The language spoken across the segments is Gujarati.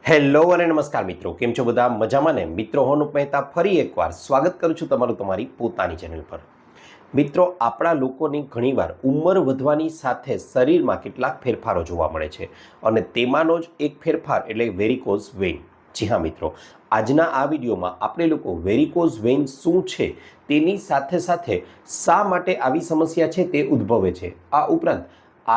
હેલો અને નમસ્કાર મિત્રો, કેમ છો બધા? મજામાં ને? મિત્રો, હું અનુપ મહેતા ફરી એકવાર સ્વાગત કરું છું તમારું તમારી પોતાની ચેનલ પર. મિત્રો, આપણા લોકોની ઘણીવાર ઉંમર વધવાની સાથે શરીરમાં કેટલાક ફેરફારો જોવા મળે છે અને તેમાંનો જ એક ફેરફાર એટલે વેરિકોઝ વેઇન. જી હા મિત્રો, આજના આ વિડીયોમાં આપણે લોકો વેરિકોઝ વેઇન શું છે તેની સાથે સાથે શા માટે આવી સમસ્યા છે તે ઉદ્ભવે છે, આ ઉપરાંત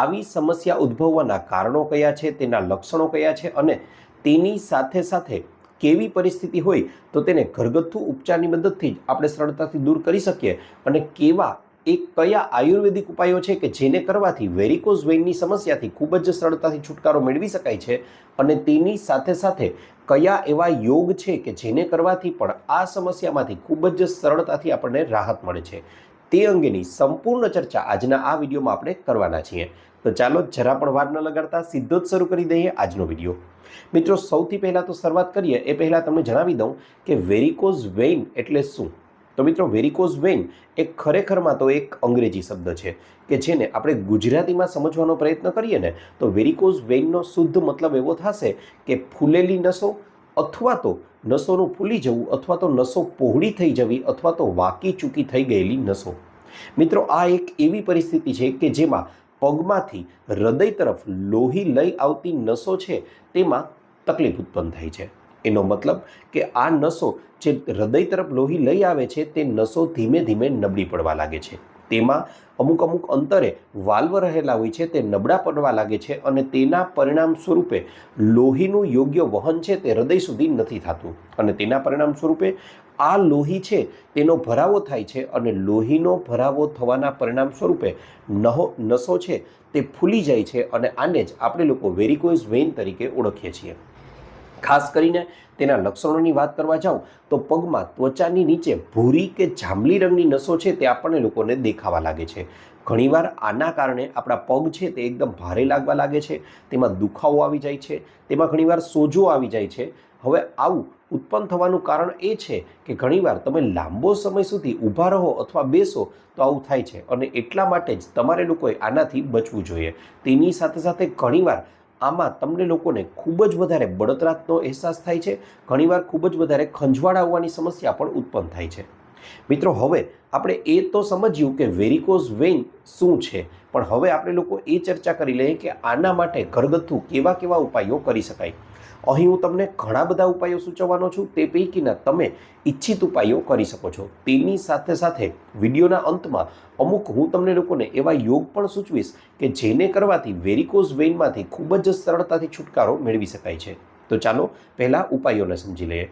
આવી સમસ્યા ઉદ્ભવવાના કારણો કયા છે, તેના લક્ષણો કયા છે અને તેની સાથે સાથે કેવી પરિસ્થિતિ હોય તો તેને ઘરગથ્થુ ઉપચારની મદદથી જ આપણે સરળતાથી દૂર કરી શકીએ અને કયા આયુર્વેદિક ઉપાયો છે કે જેને કરવાથી વેરિકોઝ વેઇનની સમસ્યાથી ખૂબ જ સરળતાથી છુટકારો મેળવી શકાય છે અને તેની સાથે સાથે કયા એવા યોગ છે કે જેને કરવાથી પણ આ સમસ્યામાંથી ખૂબ જ સરળતાથી આપણને રાહત મળે છે, તે અંગેની સંપૂર્ણ ચર્ચા આજના આ વિડીયોમાં આપણે કરવાના છીએ. તો ચાલો જરા પણ વાર ન લગાડતા સીધો જ શરૂ કરી દઈએ આજનો વિડીયો. મિત્રો, સૌથી પહેલાં તો શરૂઆત કરીએ એ પહેલાં તમને જણાવી દઉં કે વેરિકોઝ વેઇન એટલે શું. તો મિત્રો, વેરિકોઝ વેઇન એ ખરેખરમાં તો એક અંગ્રેજી શબ્દ છે કે જેને આપણે ગુજરાતીમાં સમજવાનો પ્રયત્ન કરીએ ને તો વેરિકોઝ વેઇનનો શુદ્ધ મતલબ એવો થશે કે ફૂલેલી નસો અથવા તો નસોનું ફૂલી જવું અથવા તો નસો પહોળી થઈ જવી અથવા તો વાકી ચૂકી થઈ ગયેલી નસો. મિત્રો, આ એક એવી પરિસ્થિતિ છે કે જેમાં પગમાંથી હૃદય તરફ લોહી લઈ આવતી નસો છે તેમાં તકલીફ ઉત્પન્ન થાય છે. એનો મતલબ કે આ નસો જે હૃદય તરફ લોહી લઈ આવે છે તે નસો ધીમે ધીમે નબળી પડવા લાગે છે. તેમાં અમુક અંતરે વાલ્વ રહેલા હોય છે તે નબળા પડવા લાગે છે અને તેના પરિણામ સ્વરૂપે લોહીનું યોગ્ય વહન છે તે હૃદય સુધી નથી થતું અને તેના પરિણામ સ્વરૂપે આ લોહી છે તેનો ભરાવો થાય છે અને લોહીનો ભરાવો થવાના પરિણામ સ્વરૂપે નસો છે તે ફૂલી જાય છે અને આને જ આપણે લોકો વેરિકોઝ વેઇન તરીકે ઓળખીએ છીએ. ખાસ કરીને તેના લક્ષણોની વાત કરવા જાઉં તો પગમાં ત્વચાની નીચે ભૂરી કે જાંબલી રંગની નસો છે તે આપણને લોકોને દેખાવા લાગે છે. ઘણીવાર આના કારણે આપણા પગ છે તે એકદમ ભારે લાગવા લાગે છે, તેમાં દુખાવો આવી જાય છે, તેમાં ઘણીવાર સોજો આવી જાય છે. હવે આવું ઉત્પન્ન થવાનું કારણ એ છે કે ઘણીવાર તમે લાંબો સમય સુધી ઊભા રહો અથવા બેસો તો આવું થાય છે અને એટલા માટે જ તમારે લોકોએ આનાથી બચવું જોઈએ. તેની સાથે સાથે ઘણીવાર આમાં તમને લોકોને ખૂબ જ વધારે બળતરાનો અહેસાસ થાય છે, ઘણીવાર ખૂબ જ વધારે ખંજવાળ આવવાની સમસ્યા પણ ઉત્પન્ન થાય છે. મિત્રો, હવે આપણે એ તો સમજ્યું કે વેરિકોઝ વેઇન શું છે, પણ હવે આપણે લોકો એ ચર્ચા કરી લઈએ કે આના માટે ઘરગથ્થુ કેવા ઉપાયો કરી શકાય. અહીં હું તમને ઘણા બધા ઉપાયો સૂચવવાનો છું, તે પૈકીના તમે ઈચ્છિત ઉપાયો કરી શકો છો. તેની સાથે સાથે વિડીયોના અંતમાં અમુક હું તમને લોકોને એવા યોગ પણ સૂચવીશ કે જેને કરવાથી વેરિકોઝ વેઇનમાંથી ખૂબ જ સરળતાથી છુટકારો મેળવી શકાય છે. તો ચાલો પહેલાં ઉપાયોને સમજી લઈએ.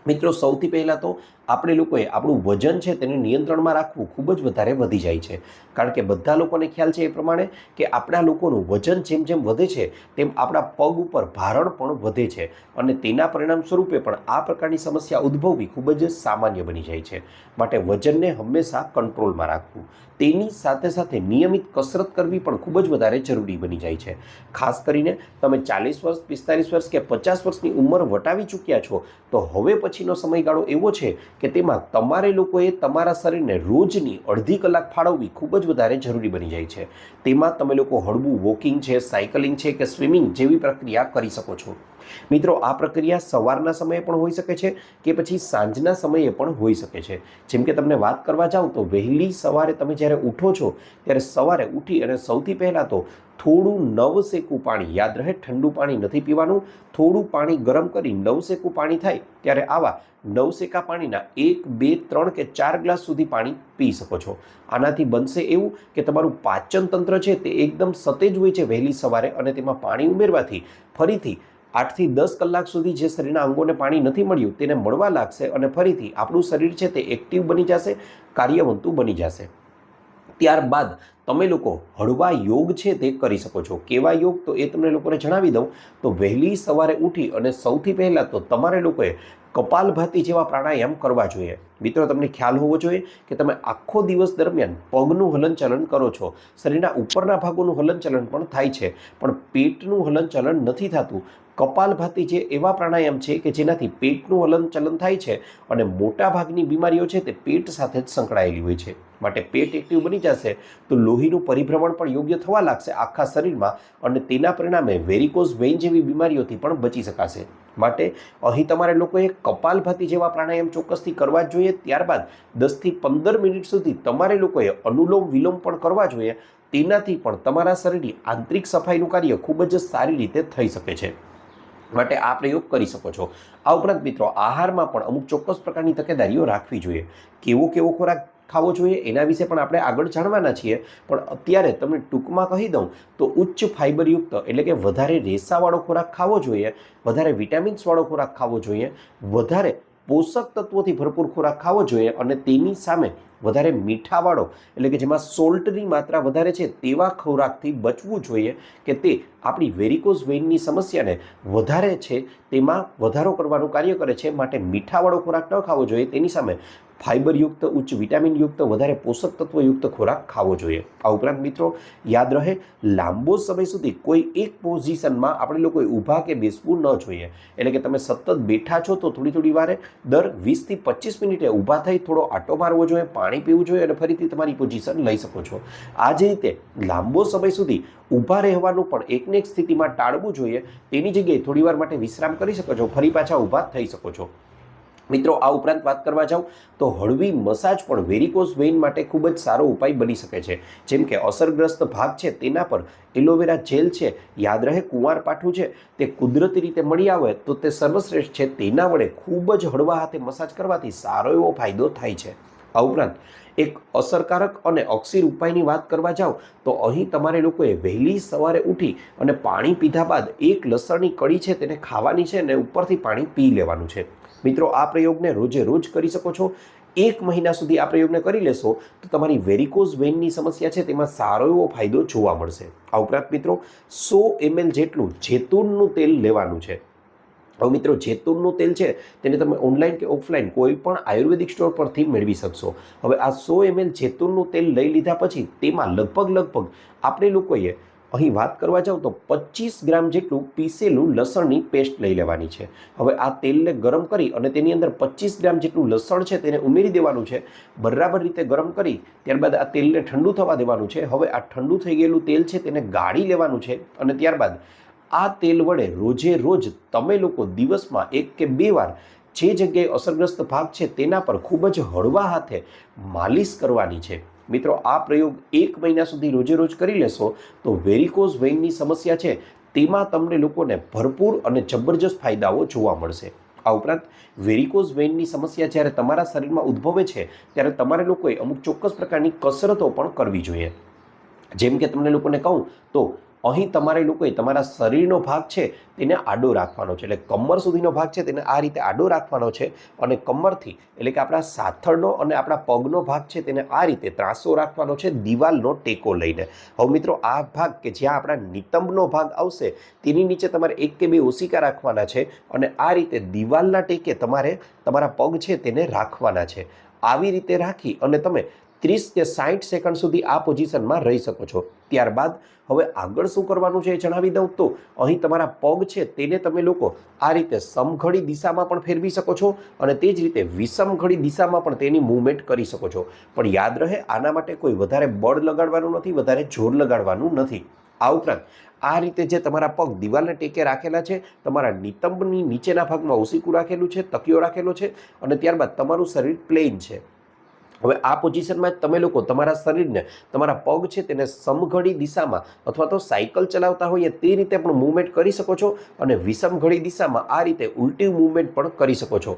મિત્રો, સૌથી પહેલાં તો આપણે લોકોએ આપણું વજન છે તેને નિયંત્રણમાં રાખવું ખૂબ જ વધારે વધી જાય છે, કારણ કે બધા લોકોને ખ્યાલ છે એ પ્રમાણે કે આપણા લોકોનું વજન જેમ જેમ વધે છે તેમ આપણા પગ ઉપર ભારણ પણ વધે છે અને તેના પરિણામ સ્વરૂપે પણ આ પ્રકારની સમસ્યા ઉદ્ભવવી ખૂબ જ સામાન્ય બની જાય છે. માટે વજનને હંમેશા કંટ્રોલમાં રાખવું, તેની સાથે સાથે નિયમિત કસરત કરવી પણ ખૂબ જ વધારે જરૂરી બની જાય છે. ખાસ કરીને તમે 40 વર્ષ, 45 વર્ષ કે 50 વર્ષની ઉંમર વટાવી ચૂક્યા છો તો હવે પછીનો સમયગાળો એવો છે કે તેમાં તમારે લોકોએ તમારા શરીરને રોજની અડધી કલાક ફાળવવી ખૂબ જ વધારે જરૂરી બની જાય છે. તેમાં તમે લોકો હળવું વોકિંગ છે, સાયકલિંગ છે કે સ્વિમિંગ જેવી પ્રક્રિયા કરી શકો છો. મિત્રો, આ પ્રક્રિયા સવારના સમયે પણ હોઈ શકે છે કે પછી સાંજના સમયે પણ હોઈ શકે છે. જેમ કે તમને વાત કરવા જાઉં તો વહેલી સવારે તમે જ્યારે ઉઠો છો ત્યારે સવારે ઉઠી અને સૌથી પહેલાં તો થોડું નવસેકું પાણી, યાદ રહે ઠંડુ પાણી નથી પીવાનું, થોડું પાણી ગરમ કરી નવસેકું પાણી થાય ત્યારે આવા નવસેકા પાણીના 1, 2, 3 કે 4 ગ્લાસ સુધી પાણી પી શકો છો. આનાથી બનશે એવું કે તમારું પાચન તંત્ર છે તે એકદમ સતેજ હોય છે વહેલી સવારે અને તેમાં પાણી ઉમેરવાથી ફરીથી 8 થી 10 કલાક સુધી જે શરીરના અંગોને પાણી નથી મળ્યું તેને મળવા લાગશે અને ફરીથી આપણું શરીર છે તે એક્ટિવ બની જશે, કાર્યવંતું બની જશે. ત્યારબાદ તમે લોકો હળવા યોગ છે તે કરી શકો છો. કેવા યોગ તો એ તમને લોકોને જણાવી દઉં તો વહેલી સવારે ઉઠી અને સૌથી પહેલાં તો તમારે લોકોએ કપાલભાતિ જેવા પ્રાણાયામ કરવા જોઈએ. મિત્રો, તમને ખ્યાલ હોવો જોઈએ કે તમે આખો દિવસ દરમિયાન પગનું હલનચલન કરો છો, શરીરના ઉપરના ભાગોનું હલનચલન પણ થાય છે, પણ પેટનું હલનચલન નથી થતું. કપાલભાતિ જે એવા પ્રાણાયામ છે કે જેનાથી પેટનું હલનચલન થાય છે અને મોટા ભાગની બીમારીઓ છે તે પેટ સાથે જ સંકળાયેલી હોય છે. માટે પેટ એક્ટિવ બની જશે તો લોહીનું પરિભ્રમણ પણ યોગ્ય થવા લાગશે આખા શરીરમાં અને તેના પરિણામે વેરિકોઝ વેઇન જેવી બીમારીઓથી પણ બચી શકાશે. માટે અહીં તમારે લોકોએ કપાલભાતિ જેવા પ્રાણાયામ ચોક્કસથી કરવા જ જોઈએ. ત્યારબાદ 10થી 15 મિનિટ સુધી તમારે લોકોએ અનુલોમ વિલોમ પણ કરવા જોઈએ. તેનાથી પણ તમારા શરીરની આંતરિક સફાઈનું કાર્ય ખૂબ જ સારી રીતે થઈ શકે છે. માટે આ પ્રયોગ કરી શકો છો. આ ઉપરાંત મિત્રો આહારમાં પણ અમુક ચોક્કસ પ્રકારની તકેદારીઓ રાખવી જોઈએ. કેવો ખોરાક ખાવો જોઈએ એના વિશે પણ આપણે આગળ જાણવાના છીએ, પણ અત્યારે તમને ટૂંકમાં કહી દઉં તો ઉચ્ચ ફાઇબરયુક્ત એટલે કે વધારે રેસાવાળો ખોરાક ખાવો જોઈએ, વધારે વિટામિન્સવાળો ખોરાક ખાવો જોઈએ, વધારે પોષક તત્વોથી ભરપૂર ખોરાક ખાવો જોઈએ અને તેની સામે વધારે મીઠાવાળો એટલે કે જેમાં સોલ્ટની માત્રા વધારે છે તેવા ખોરાકથી બચવું જોઈએ કે તે આપણી વેરિકોઝ વેઇનની સમસ્યાને વધારે છે તેમાં વધારો કરવાનું કાર્ય કરે છે. માટે મીઠાવાળો ખોરાક ન ખાવો જોઈએ, તેની સામે ફાઇબરયુક્ત ઉચ્ચ વિટામિનયુક્ત વધારે પોષક તત્વયુક્ત ખોરાક ખાવો જોઈએ. આ ઉપરાંત મિત્રો યાદ રહે, લાંબો સમય સુધી કોઈ એક પોઝિશનમાં આપણે લોકોએ ઊભા કે બેસવું ન જોઈએ. એટલે કે તમે સતત બેઠા છો તો થોડી વારે દર 20થી 25 મિનિટે ઊભા થઈ થોડો આટો મારવો જોઈએ, પાણી પીવું જોઈએ અને ફરીથી તમારી પોઝિશન લઈ શકો છો. આ જ રીતે લાંબો સમય સુધી ઊભા રહેવાનું પણ એકને એક સ્થિતિમાં ટાળવું જોઈએ. તેની જગ્યાએ થોડીવાર માટે વિશ્રામ કરી શકો છો, ફરી પાછા ઊભા થઈ શકો છો. મિત્રો આ ઉપરાંત વાત કરવા જાઉં તો હળવી મસાજ પણ વેરિકોઝ વેઇન માટે ખૂબ જ સારો ઉપાય બની શકે છે. જેમ કે અસરગ્રસ્ત ભાગ છે તેના પર એલોવેરા જેલ છે, યાદ રહે કુંવારપાઠું છે, તે કુદરતી રીતે મળી આવે તો તે સર્વશ્રેષ્ઠ છે. તેના વડે ખૂબ જ હળવા હાથે મસાજ કરવાથી સારો એવો ફાયદો થાય છે. આ ઉપરાંત એક અસરકારક અને અક્ષીર ઉપાયની વાત કરવા જાઓ તો અહીં તમારે લોકોએ વહેલી સવારે ઉઠી અને પાણી પીધા બાદ એક લસણની કળી છે તેને ખાવાની છે અને ઉપરથી પાણી પી લેવાનું છે. મિત્રો આ પ્રયોગને રોજે રોજ કરી શકો છો. 1 મહિના સુધી આ પ્રયોગને કરી લેશો તો તમારી વેરિકોઝ વેઇનની સમસ્યા છે તેમાં સારો એવો ફાયદો જોવા મળશે. આ ઉપરાંત મિત્રો 100 ml જેટલું જૈતુનનું તેલ લેવાનું છે. હવે મિત્રો જૈતુનનું તેલ છે તેને તમે ઓનલાઈન કે ઓફલાઈન કોઈ પણ આયુર્વેદિક સ્ટોર પરથી મેળવી શકશો. હવે આ 100 ml જૈતુનનું તેલ લઈ લીધા પછી તેમાં લગભગ આપણે લોકોએ અહીં વાત કરવા જાઉં તો 25 ગ્રામ જેટલું પીસેલું લસણની પેસ્ટ લઈ લેવાની છે. હવે આ તેલને ગરમ કરી અને તેની અંદર 25 ગ્રામ જેટલું લસણ છે તેને ઉમેરી દેવાનું છે. બરાબર રીતે ગરમ કરી ત્યારબાદ આ તેલને ઠંડુ થવા દેવાનું છે. હવે આ ઠંડુ થઈ ગયેલું તેલ છે તેને ગાળી લેવાનું છે અને ત્યારબાદ આ તેલ વડે રોજે રોજ તમે લોકો દિવસમાં 1 કે 2 વાર જે જગ્યાએ અસરગ્રસ્ત ભાગ છે તેના પર ખૂબ જ હળવા હાથે માલિશ કરવાની છે. મિત્રો આ પ્રયોગ 1 મહિના સુધી રોજે રોજ કરી લેશો તો વેરિકોઝ વેઇનની સમસ્યા છે તેમાં તમને લોકોને ભરપૂર અને જબરજસ્ત ફાયદાઓ જોવા મળશે. આ ઉપરાંત વેરિકોઝ વેઇનની સમસ્યા જ્યારે તમારા શરીરમાં ઉદ્ભવે છે ત્યારે તમારે લોકોએ અમુક ચોક્કસ પ્રકારની કસરતો પણ કરવી જોઈએ. જેમ કે તમને લોકોને કહું તો અહીં તમારે લોકોએ તમારા શરીરનો ભાગ છે તેને આડો રાખવાનો છે. એટલે કમર સુધીનો ભાગ છે તેને આ રીતે આડો રાખવાનો છે અને કમરથી એટલે કે આપણા સાથળનો અને આપણા પગનો ભાગ છે તેને આ રીતે ત્રાસો રાખવાનો છે દિવાલનો ટેકો લઈને. હવે મિત્રો આ ભાગ કે જ્યાં આપણા નિતંબનો ભાગ આવશે તેની નીચે તમારે 1 કે 2 ઓશિકા રાખવાના છે અને આ રીતે દિવાલના ટેકે તમારે તમારા પગ છે તેને રાખવાના છે. આવી રીતે રાખી અને તમે 30 કે 60 સેકન્ડ સુધી આ પોઝિશનમાં રહી શકો છો. ત્યારબાદ હવે આગળ શું કરવાનું છે એ જણાવી દઉં તો અહીં તમારા પગ છે તેને તમે લોકો આ રીતે સમઘડી દિશામાં પણ ફેરવી શકો છો અને તે જ રીતે વિષમઘડી દિશામાં પણ તેની મૂવમેન્ટ કરી શકો છો. પણ યાદ રહે આના માટે કોઈ વધારે બળ લગાડવાનું નથી, વધારે જોર લગાડવાનું નથી. આ ઉપરાંત આ રીતે જે તમારા પગ દિવાલને ટેકે રાખેલા છે, તમારા નિતંબની નીચેના ભાગમાં ઓશિકું રાખેલું છે, તકિયો રાખેલો છે અને ત્યારબાદ તમારું શરીર પ્લેન છે. હવે આ પોઝિશનમાં જ તમે લોકો તમારા શરીરને તમારા પગ છે તેને સમઘડી દિશામાં અથવા તો સાયકલ ચલાવતા હોઈએ તે રીતે પણ મૂવમેન્ટ કરી શકો છો અને વિષમઘડી દિશામાં આ રીતે ઉલટી મૂવમેન્ટ પણ કરી શકો છો.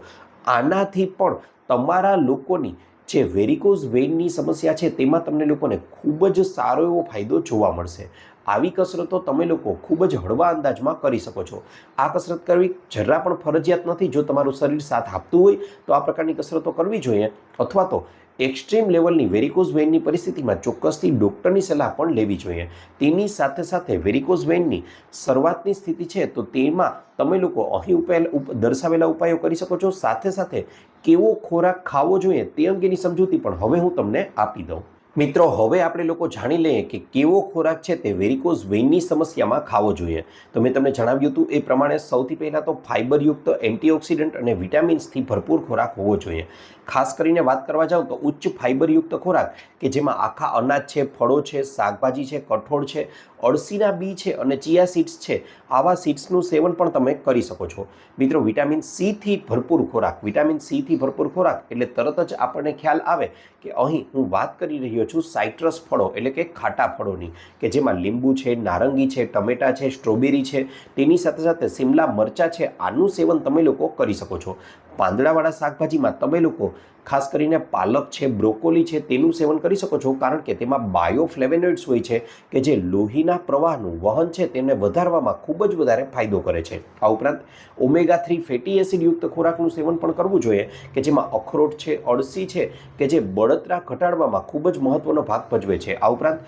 આનાથી પણ તમારા લોકોની જે વેરિકોઝ વેઇનની સમસ્યા છે તેમાં તમને લોકોને ખૂબ જ સારો એવો ફાયદો જોવા મળશે. આવી કસરતો તમે લોકો ખૂબ જ હળવા અંદાજમાં કરી શકો છો. આ કસરત કરવી જરા પણ ફરજિયાત નથી. જો તમારું શરીર સાથ આપતું હોય તો આ પ્રકારની કસરતો કરવી જોઈએ અથવા તો એક્સ્ટ્રીમ લેવલની વેરિકોઝ વેઇનની પરિસ્થિતિમાં ચોક્કસથી ડૉક્ટરની સલાહ પણ લેવી જોઈએ. તેની સાથે સાથે વેરિકોઝ વેઇનની શરૂઆતની સ્થિતિ છે તો તેમાં તમે લોકો અહીં દર્શાવેલા ઉપાયો કરી શકો છો. સાથે સાથે કેવો ખોરાક ખાવો જોઈએ તે અંગેની સમજૂતી પણ હવે હું તમને આપી દઉં. મિત્રો હવે આપણે લોકો જાણી લઈએ કે કેવો ખોરાક છે તે વેરિકોઝ વેઇનની સમસ્યામાં ખાવો જોઈએ. તો મેં તમને જણાવ્યું હતું એ પ્રમાણે સૌથી પહેલાં તો ફાઇબરયુક્ત, એન્ટીઓક્સિડન્ટ અને વિટામિન્સથી ભરપૂર ખોરાક હોવો જોઈએ. ખાસ કરીને વાત કરવા જાઉં તો ઉચ્ચ ફાઇબરયુક્ત ખોરાક કે જેમાં આખા અનાજ છે, ફળો છે, શાકભાજી છે, કઠોળ છે, અળસીના બી છે અને ચિયા સીડ્સ છે, આવા સીડ્સનું સેવન પણ તમે કરી શકો છો. મિત્રો વિટામિન સીથી ભરપૂર ખોરાક, વિટામિન સીથી ભરપૂર ખોરાક એટલે તરત જ આપણને ખ્યાલ આવે કે અહીં હું વાત કરી રહ્યો છું સાઇટ્રસ ફળો એટલે કે ખાટા ફળોની, કે જેમાં લીંબુ છે, નારંગી છે, ટમેટા છે, સ્ટ્રોબેરી છે, તેની સાથે સાથે શિમલા મરચાં છે, આનું સેવન તમે લોકો કરી શકો છો. પાંદડાવાળા શાકભાજીમાં તમે લોકો ખાસ કરીને પાલક છે, બ્રોકોલી છે, તેનું સેવન કરી શકો છો, કારણ કે તેમાં બાયોફ્લેવેનોઇડ્સ હોય છે કે જે લોહીના પ્રવાહનું વહન છે તેને વધારવામાં ખૂબ જ વધારે ફાયદો કરે છે. આ ઉપરાંત ઓમેગા-3 ફેટી એસિડયુક્ત ખોરાકનું સેવન પણ કરવું જોઈએ કે જેમાં અખરોટ છે, અળસી છે કે જે બળતરા ઘટાડવામાં ખૂબ જ મહત્વનો ભાગ ભજવે છે. આ ઉપરાંત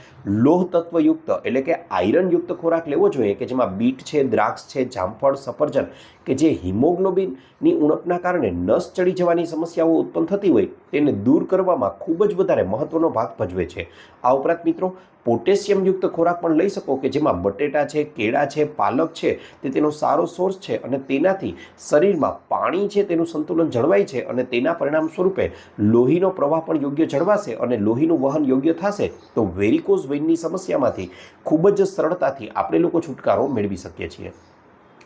લોહ તત્વયુક્ત એટલે કે આયરનયુક્ત ખોરાક લેવો જોઈએ કે જેમાં બીટ છે, દ્રાક્ષ છે, જામફળ, સફરજન કે જે હિમોગ્લોબિનની ઉણપના કારણે નસ ચડી જવાની સમસ્યાઓ ઉત્પન્ન થતી હોય તેને દૂર કરવામાં ખૂબ જ વધારે મહત્વનો ભાગ ભજવે છે. આ ઉપરાંત મિત્રો પોટેશિયમયુક્ત ખોરાક પણ લઈ શકો કે જેમાં બટેટા છે, કેળા છે, પાલક છે તે તેનો સારો સોર્સ છે અને તેનાથી શરીરમાં પાણી છે તેનું સંતુલન જળવાય છે અને તેના પરિણામ સ્વરૂપે લોહીનો પ્રવાહ પણ યોગ્ય જળવાશે અને લોહીનું વહન યોગ્ય થશે તો વેરિકોઝ વેઇનની સમસ્યામાંથી ખૂબ જ સરળતાથી આપણે લોકો છુટકારો મેળવી શકીએ છીએ.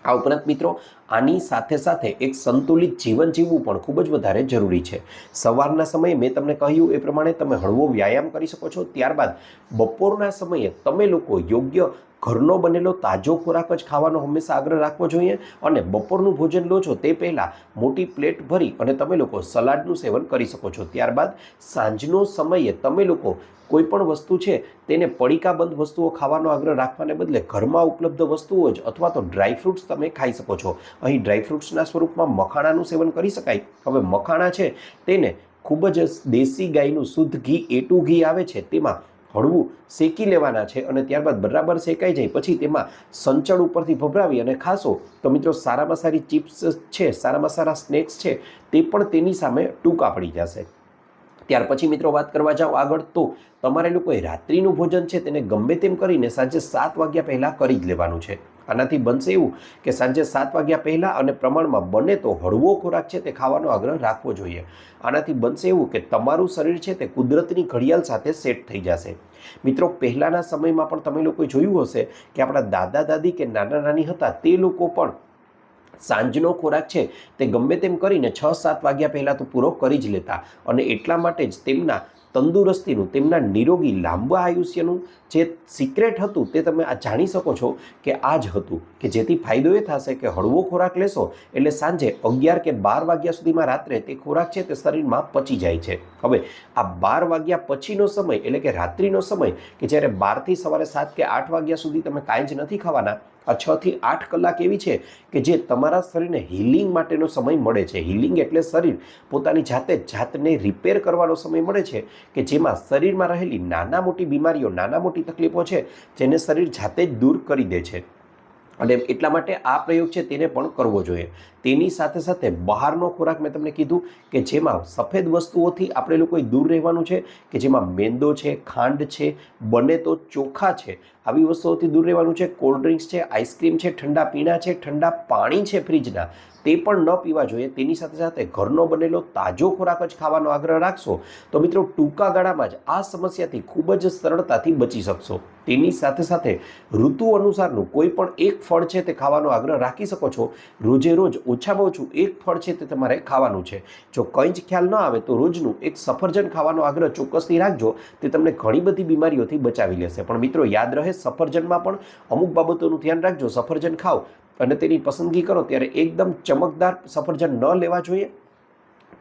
આ ઉપરાંત મિત્રો આની સાથે સાથે એક સંતુલિત જીવન જીવવું પણ ખૂબ જ વધારે જરૂરી છે. સવારના સમયે મેં તમને કહ્યું એ પ્રમાણે તમે હળવો વ્યાયામ કરી શકો છો. ત્યારબાદ બપોરના સમયે તમે લોકો યોગ્ય ઘરનો બનેલો તાજો ખોરાક જ ખાવાનો હંમેશા આગ્રહ રાખવો જોઈએ અને બપોરનું ભોજન લો છો તે પહેલાં મોટી પ્લેટ ભરી અને તમે લોકો સલાડનું સેવન કરી શકો છો. ત્યારબાદ સાંજનો સમયે તમે લોકો કોઈ પણ વસ્તુ છે તેને પડીકાબંધ વસ્તુઓ ખાવાનો આગ્રહ રાખવાને બદલે ઘરમાં ઉપલબ્ધ વસ્તુઓ જ અથવા તો ડ્રાયફ્રૂટ્સ તમે ખાઈ શકો છો. અહીં ડ્રાયફ્રૂટ્સના સ્વરૂપમાં મખાણાનું સેવન કરી શકાય. હવે મખાણા છે તેને ખૂબ જ દેશી ગાયનું શુદ્ધ ઘી, A2 ઘી આવે છે તેમાં હળવું શેકી લેવાના છે અને ત્યારબાદ બરાબર શેકાઈ જાય પછી તેમાં સંચળ ઉપરથી ભભરાવી અને ખાશો તો મિત્રો સારામાં સારી ચિપ્સ છે, સારામાં સારા સ્નેક્સ છે તે પણ તેની સામે ટૂંકા પડી જશે. ત્યાર પછી મિત્રો વાત કરવા જાઓ આગળ તો તમારે લોકોએ રાત્રિનું ભોજન છે તેને ગમે તેમ કરીને સાંજે 7 વાગ્યા પહેલાં કરી જ લેવાનું છે. આનાથી બનશે એવું કે સાંજે 7 વાગ્યા પહેલાં અને પ્રમાણમાં બને તો હળવો ખોરાક છે તે ખાવાનો આગ્રહ રાખવો જોઈએ. આનાથી બનશે એવું કે તમારું શરીર છે તે કુદરતની ઘડિયાળ સાથે સેટ થઈ જશે. મિત્રો પહેલાંના સમયમાં પણ તમે લોકોએ જોયું હશે કે આપણા દાદા દાદી કે નાના નાની હતા તે લોકો પણ સાંજનો ખોરાક છે તે ગમે તેમ કરીને 6-7 વાગ્યા પહેલાં તો પૂરો કરી જ લેતા અને એટલા માટે જ તેમના તંદુરસ્તીનું, તેમના નિરોગી લાંબા આયુષ્યનું જે સિક્રેટ હતું તે તમે આ જાણી શકો છો કે આ જ હતું કે જેથી ફાયદો એ થશે કે હળવો ખોરાક લેશો એટલે સાંજે 11 કે 12 વાગ્યા સુધીમાં રાત્રે તે ખોરાક છે તે શરીરમાં પચી જાય છે. હવે આ 12 વાગ્યા પછીનો સમય એટલે કે રાત્રિનો સમય કે જ્યારે 12થી સવારે 7 કે 8 વાગ્યા સુધી તમે કાંઈ જ નથી ખાવાના, આ 6 થી 8 કલાક એવી છે કે જે તમારા શરીરને હિલિંગ માટેનો સમય મળે છે. હિલિંગ એટલે શરીર પોતાની જાતને રિપેર કરવાનો સમય મળે છે કે જેમાં શરીરમાં રહેલી નાના મોટી બીમારીઓ, નાના મોટી તકલીફો છે જેને શરીર જાતે જ દૂર કરી દે છે અને એટલા માટે આ પ્રયોગ છે તેને પણ કરવો જોઈએ. તેની સાથે સાથે બહારનો ખોરાક મેં તમને કીધું કે જેમાં સફેદ વસ્તુઓથી આપણે લોકોએ દૂર રહેવાનું છે કે જેમાં મેંદો છે, ખાંડ છે, બને તો ચોખા છે, આવી વસ્તુઓથી દૂર રહેવાનું છે. કોલ્ડ ડ્રિંક્સ છે, આઈસ્ક્રીમ છે, ઠંડા પીણા છે, ઠંડા પાણી છે ફ્રીજના તે પણ ન પીવા જોઈએ. તેની સાથે સાથે ઘરનો બનેલો તાજો ખોરાક જ ખાવાનો આગ્રહ રાખશો તો મિત્રો ટૂંકા ગાળામાં જ આ સમસ્યાથી ખૂબ જ સરળતાથી બચી શકશો. તેની સાથે સાથે ઋતુ અનુસારનું કોઈ પણ એક ફળ છે તે ખાવાનો આગ્રહ રાખી શકો છો. રોજે રોજ ઓછામાં ઓછું એક ફળ છે તે તમારે ખાવાનું છે. જો કંઈ જ ખ્યાલ ન આવે તો રોજનું એક સફરજન ખાવાનો આગ્રહ ચોક્કસથી રાખજો. તે તમને ઘણી બધી બીમારીઓથી બચાવી લેશે. પણ મિત્રો યાદ રહે સફરજનમાં પણ અમુક બાબતોનું ધ્યાન રાખજો. સફરજન ખાઓ અને તેની પસંદગી કરો ત્યારે એકદમ ચમકદાર સફરજન ન લેવા જોઈએ.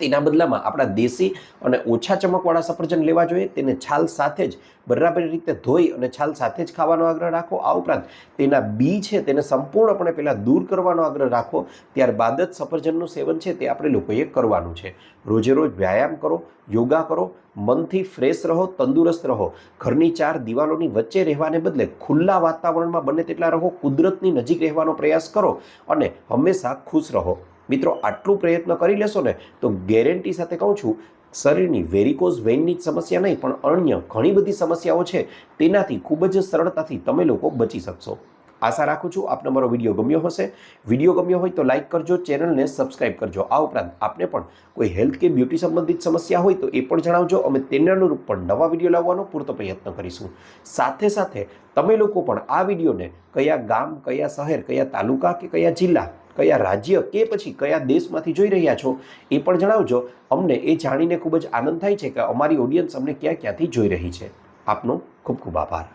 તેના બદલામાં આપણા દેશી અને ઓછા ચમકવાળા સફરજન લેવા જોઈએ. તેને છાલ સાથે જ બરાબર રીતે ધોઈ અને છાલ સાથે જ ખાવાનો આગ્રહ રાખો. આ ઉપરાંત તેના બી છે તેને સંપૂર્ણપણે પહેલાં દૂર કરવાનો આગ્રહ રાખો. ત્યારબાદ જ સફરજનનું સેવન છે તે આપણે લોકોએ કરવાનું છે. રોજે રોજ વ્યાયામ કરો, યોગા કરો, મનથી ફ્રેશ રહો, તંદુરસ્ત રહો. ઘરની 4 દિવાલોની વચ્ચે રહેવાને બદલે ખુલ્લા વાતાવરણમાં બને તેટલા રહો, કુદરતની નજીક રહેવાનો પ્રયાસ કરો અને હંમેશા ખુશ રહો. મિત્રો આટલું પ્રયત્ન કરી લેશો ને તો ગેરંટી સાથે કહું છું શરીરની વેરિકોઝ વેઇનની જ સમસ્યા નહીં પણ અન્ય ઘણી બધી સમસ્યાઓ છે તેનાથી ખૂબ જ સરળતાથી તમે લોકો બચી શકશો. આશા રાખું છું આપને મારો વિડીયો ગમ્યો હશે. વિડીયો ગમ્યો હોય તો લાઇક કરજો, ચેનલને સબસ્ક્રાઇબ કરજો. આ ઉપરાંત આપને પણ કોઈ હેલ્થ કે બ્યુટી સંબંધિત સમસ્યા હોય તો એ પણ જણાવજો. અમે તેના અનુરૂપ પણ નવા વિડીયો લાવવાનો પૂરતો પ્રયત્ન કરીશું. સાથે સાથે તમે લોકો પણ આ વિડીયોને કયા ગામ, કયા શહેર, કયા તાલુકા કે કયા જિલ્લા, કયા રાજ્ય કે પછી કયા દેશમાંથી જોઈ રહ્યા છો એ પણ જણાવજો. અમને એ જાણીને ખૂબ જ આનંદ થાય છે કે અમારી ઓડિયન્સ અમને ક્યાં ક્યાંથી જોઈ રહી છે. આપનો ખૂબ ખૂબ આભાર.